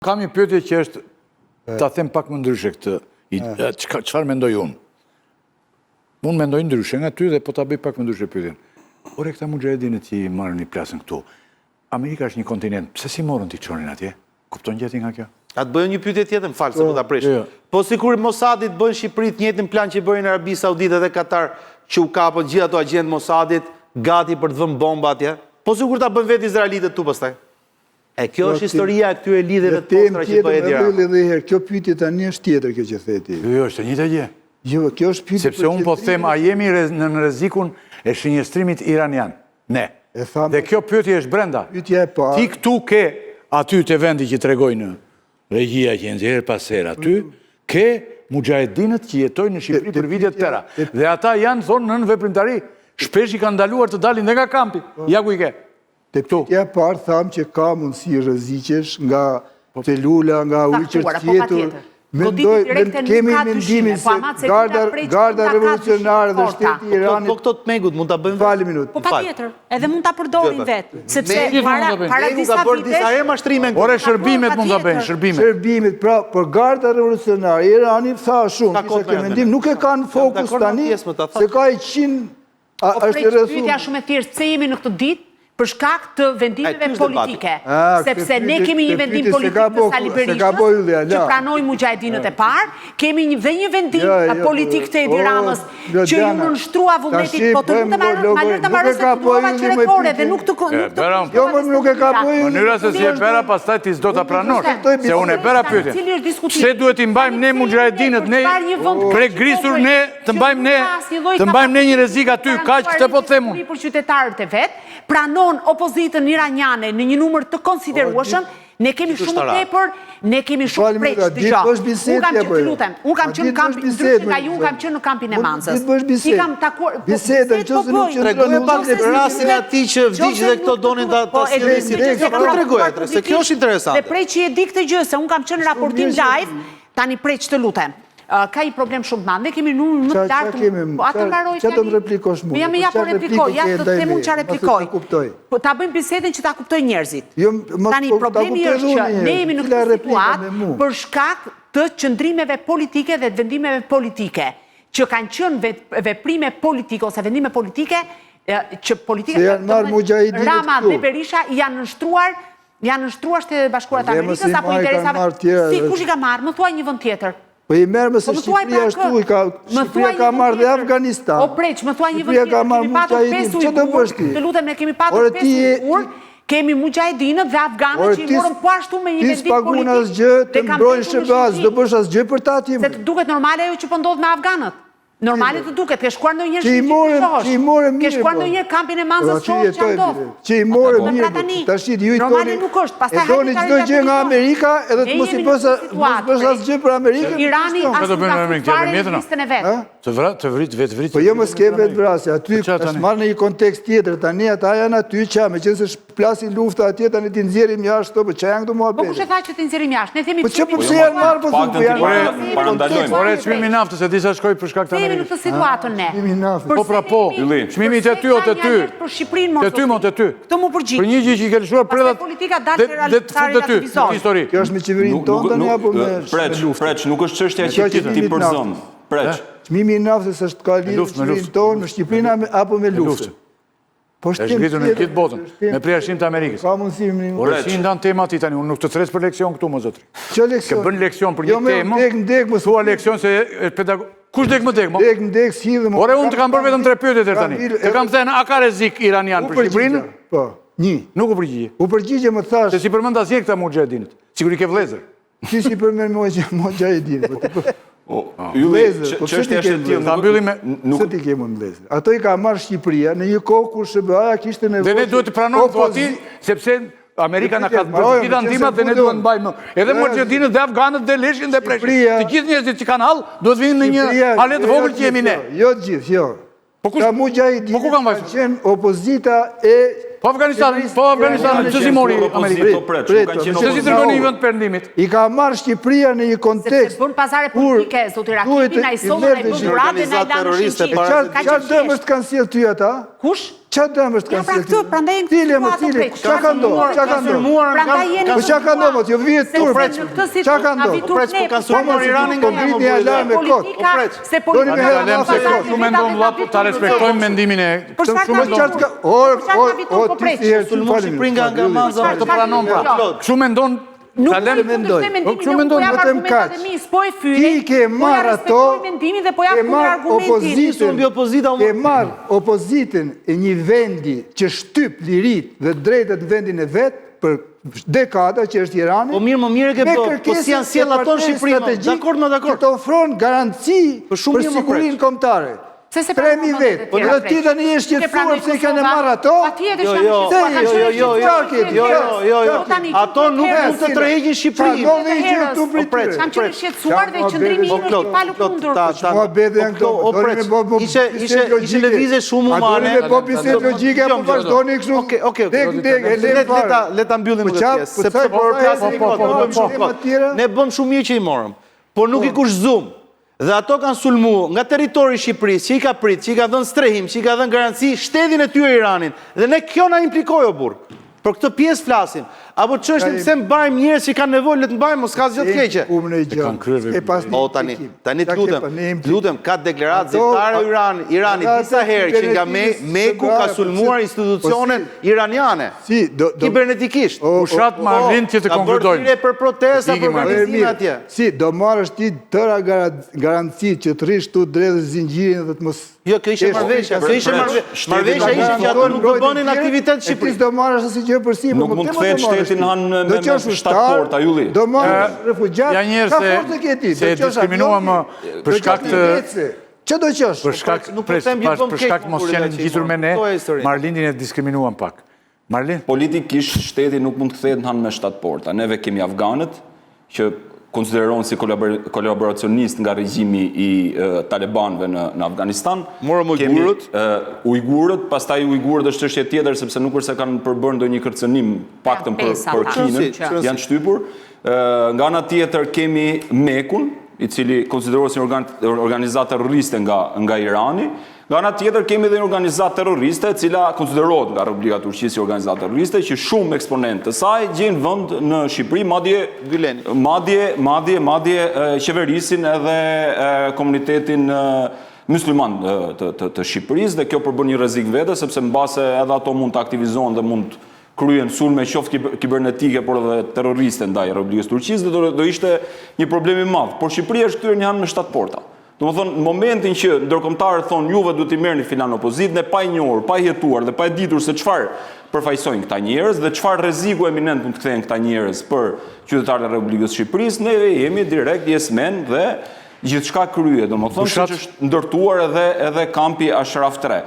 Kam një pyetje që është, ta them pak më ndryshe këtë, çfarë mendoj unë? Unë mendoj ndryshe nga ty dhe po ta bëj pak më ndryshe pyetjen. Ore, këta mujahedinët që i marrin i plasën këtu, Amerika është një kontinent, pse si morën t'i çonin atje? Kupton gjeti nga kjo? A të bëjë një pyetje tjetër, më falë, se po ta prish. Po sikur Mossadit bëjnë Shqipëri të njëjtin plan që bëjnë Arabi Saudite dhe Katar, që u kapën gjithë ato agjentë Mossadit, gati për të vënë bomba atje. Po sikur ta bëjnë vetë izraelitët tu pastaj. E kjo është historia e këtyre lidhjeve të postra që bëhet dera. Kjo pyetje tani është tjetër kjo që the ti. Jo, është e njëjta gjë. Jo, kjo është pyetje. Sepse unë po them, a jemi në rrezikun e shënjestrimit iranian? Ne. Dhe kjo pyetje është brenda. Pyetja e parë. Ti këtu ke aty te vendi që tregojnë regjia që nxjerr pas herë aty, ke mujahedinët që jetojnë në Shqipëri për vite të tëra. Dhe ata janë thonë nën veprimtari, shpesh i kanë ndaluar të dalin dhe nga kampi. Ja ku i ke. Te pyetja e parë thamë që ka mundësi rreziqesh nga celula, nga ujqër tjetër. Mendoj, kemi mendimin se garda revolucionare dhe shteti i Iranit... Po këto të megut mund të bëjmë... Fali minut. Po pa tjetër, edhe mund të përdorin vetë. Sepse para disa vitesh... Ore, shërbimet mund të bëjnë, shërbimet. Shërbimet, pra, për garda revolucionare i Iranit, tha shumë, se ke mendim, nuk e kanë fokus tani, se ka i 100... Po prej që pyetja shumë e thjeshtë, pse jemi në këtë ditë, për shkak të vendimeve politike. Sepse ne kemi një vendim politik të Sali Berishës, që pranoj mujahedinët e parë, kemi dhe një vendim politik të Edi Ramës, që ju nënshtrua vullnetit, po të nuk të marrë të marrë se të duava qerekore, dhe nuk të... Jo, më nuk e ka pojë... Mënyra se si e bera, pastaj ti s'do t'a pranosh. Se unë e bera pyetje. Pse duhet i mbajmë ne mujahedinët, ne pregrisur ne, të mbajmë ne një rrezik aty, kaq këtë po them unë. Për qytetarët e vet, pranon opozitën iraniane në një numër të konsiderueshëm, ne kemi shumë tepër, ne kemi shumë preç, dëgjoj. Unë kam qenë në kampin, ndryshe nga ju, unë kam qenë në kampin e Mancës. I kam takuar... Bisedën, që se nuk që tregoj pak në rastin e atij që vdiq dhe këto donin ta sjellin si tek. Po tregoj atë, se kjo është interesante. Dhe preç që e di këtë gjë, se unë kam qenë në raportim live, tani preç të lutem. Ka i problem shumë të madh. Ne kemi numër më të lartë. Atë mbaroj tani. Çfarë do të replikosh mua? Ja të replikoj, ja të them unë çfarë replikoj. Po ta bëjmë bisedën që ta kuptojnë njerëzit. Tani problemi është që ne jemi në këtë situatë për shkak të qëndrimeve politike dhe të vendimeve politike, që kanë qenë veprime politike ose vendime politike që Rama dhe Berisha janë nështruar Shtetet Bashkuara të Amerikës apo interesave. Si kush i ka marrë? Më thuaj një vend tjetër. Po i merë mëse Shqipëria ashtu, Shqipëria ka marrë dhe Afganistan. O preq, më thuaj një vend tjetër, kemi patur 5 ujgur, të lutem ne kemi patur 5 ujgur, kemi mujahedinët dhe afganët që i morën po ashtu me një vendim politik. Ti s'pagun asgjë, të mbrojnë shqiptarët, do bësh asgjë për ta ti. Se të duket normale ajo që po ndodh me afganët. Normale të duket, ke shkuar ndonjëherë që i morë mirë. Ke shkuar ndonjëherë kampin e Mancës shohësh që ndodh. Që i morë mirë. Tash ti ju i normale nuk është, pastaj hajde çdo gjë nga Amerika, edhe të mos i bësh asgjë për Amerikën. Irani ashtu ka fare listën e vet. Të vrit vetë. Po jo mos ke vetvrasje, aty është marrë në një kontekst tjetër, tani ata janë aty që meqense plasin lufta atje tani ti nxjerrim jashtë, po çfarë janë këto muhabete? Po kush e tha që ti nxjerrim jashtë? Ne themi po pse janë marrë po janë parandalojmë. Ore çmimi i naftës, e disa shkoi për shkak të në këtë situatën ne. Po pra po, çmimi te ty o te ty. Për Shqipërinë te ty mo te ty. Këtë mu përgjigj. Për një gjë që i ke lëshuar predhat. Politika dalë te histori. Kjo është me qeverinë tonë tani apo me preç, nuk është çështja që ti përzon. Preç. Çmimi i naftës është ka lidhje me qeverinë tonë, me Shqipërinë apo me luftë. Po është ngritur në këtë botën, me përjashtim të Amerikës. Ka mundësi më. Ore si ndan tema ti tani, unë nuk të thres për leksion këtu më zotri. Ço leksion? Ke bën leksion për një temë. Jo, dek më thua leksion se pedagog. Kush dek më dek më? Dek sidhem. Ore unë të kam bërë vetëm 3 pyetje deri tani. Të kam thënë a ka rrezik iranian për Shqipërinë? Po, 1. Nuk u përgjigje. U përgjigje më thash. Se si përmend asnjë këta mujahedinët. Siguri ke vëllezër. Ti si përmend mujahedinët. Çështja është e tillë, ta mbyllim me nuk ti kemi vëllezër. Ato i ka marrë Shqipëria në një kohë kur SBA kishte nevojë. Dhe ne duhet të pranojmë këto aty, sepse Amerika na ka bërë gjithë ndihmat dhe ne duhet të mbajmë. Edhe mujahedinët dhe afganët dhe leshin dhe preshin. Të gjithë njerëzit që kanë hall duhet vinë në një palë të vogël që jemi ne. Jo të gjithë, jo. Ka mujahedinët kanë qenë opozita e Po Afganistani, që si mori Amerikë? Që si tërgoni një vend perëndimit? I ka marrë Shqipëria në një kontekst... Se bën pazare politike, zotë Irakimi, na i sonë, na i bën durate, na i lanë shqipë. Qarë dëmë është kanë sjellë ty ata? Kush? Qa dëmë është Ja, pra këtë, prandaj e në Cile, më cile, qa ka ndo? Prandaj jeni Po qa ka ndo, më t'jo vijet turp, qa ka ndo? Kanë sulmuar Iranin nga Po ngrit një alarm me kot. Se Doni me herë Kalem se shumë mendon vllapu ta respektojmë mendimin e. Shumë qartë ka... O, ti si herë sulmuar Shqipërinë nga Manza për të pranon pra. Kështu mendon Nuk Kalem të mendoj. kështu mendoj, po jap argumentat e mi, s'po e fyri. Ti ke marrë ato, mendimin dhe po jap ke marrë argumentin. ke marrë opozitën e një vendi që shtyp lirit dhe drejtet vendin e vetë për dekada që është Irani. Po mirë, më mirë ke po si janë sjell ato në Shqipëri. Dakord, që të ofron garanci për sigurinë kombëtare. Premi vetë. Po dhe ti tani je shqetësuar se kanë marrë ato? Ato nuk mund të tërheqin Shqipërinë. Kam qenë shqetësuar dhe qëndrimi im është i palëkundur. Ishe lëvizje shumë humane. Po bisedë logjike apo vazhdoni kështu. Le ta mbyllim këtë pjesë, sepse po flasim ne bëm shumë mirë që i morëm, por nuk i kushzuam. Dhe ato kanë sulmu nga territori i Shqipërisë, që i ka prit, që i ka dhënë strehim, që i ka dhënë garanci shtetin e tyre Iranin. Dhe ne kjo na implikoi o burr. Për këtë pjesë flasim. Apo ç'është pse mbajmë njerëz që kanë nevojë, le të mbajmë, mos ka asgjë të keqe. Tani të lutem, ka deklaratë zyrtare Irani disa herë që nga Meku ka sulmuar institucionet iraniane. Kibernetikisht. Fushat marrin që të konkludojnë. Ka bërë për protesta, për organizime atje. Si, do marrësh ti tëra garanci që të rish tu drejtë zingjirin dhe të mos... Jo, kjo ishe marrëveshja. Marrëveshja ishe që ato nuk do bënin aktivitet Shqipëri. E ti do marrësh asë që përsi. Nuk mund të kthehet shtetin hanë me shtatorë, a Julli. Do marrësh refugjat, ja njerëz ka forë të këti. se diskriminuam për shkak të që do qësh? Për shkak mos qenë ngjitur me ne, Marlindin e diskriminuam pak. Marlin? Politikisht shteti nuk mund të kthehet hanë me shtatporta. Neve kemi afganët që konsiderohen si kolaboracionist nga regjimi i talibanëve në Afganistan. Morëm ujgurët. Ujgurët, pastaj ujgurët është çështje tjetër sepse nuk është se kanë përbërë ndonjë kërcënim paktën për Kinën, janë shtypur. Nga ana tjetër kemi Mekun, i cili konsiderohet si organizatë terroriste nga Irani. Nga ana tjetër kemi edhe një organizatë terroriste, e cila konsiderohet nga Republika e Turqisë si organizatë terroriste, që shumë eksponentë të saj gjejnë vend në Shqipëri, madje qeverisin edhe komunitetin musliman të Shqipërisë, dhe kjo përbën një rrezik vete, sepse mbase edhe ato mund të aktivizohen dhe mund kryen sulme qoftë kibernetike, por edhe terroriste ndaj Republikës Turqisë, dhe do ishte një problem i madh. Por Shqipëria është kthyer një anë me 7 porta. Do më thonë, në momentin që ndërkombëtarët thonë juve du t'i merrni filan opozit, ne pa i njohur, pa i jetuar dhe pa i ditur se çfarë përfaqësojnë këta njerëz dhe çfarë rreziku eminent mund të kthehen këta njerëz për qytetarët e Republikës së Shqipërisë, ne jemi direkt jesmen dhe gjithçka kryhet, domethënë siç është ndërtuar edhe kampi Ashraf 3.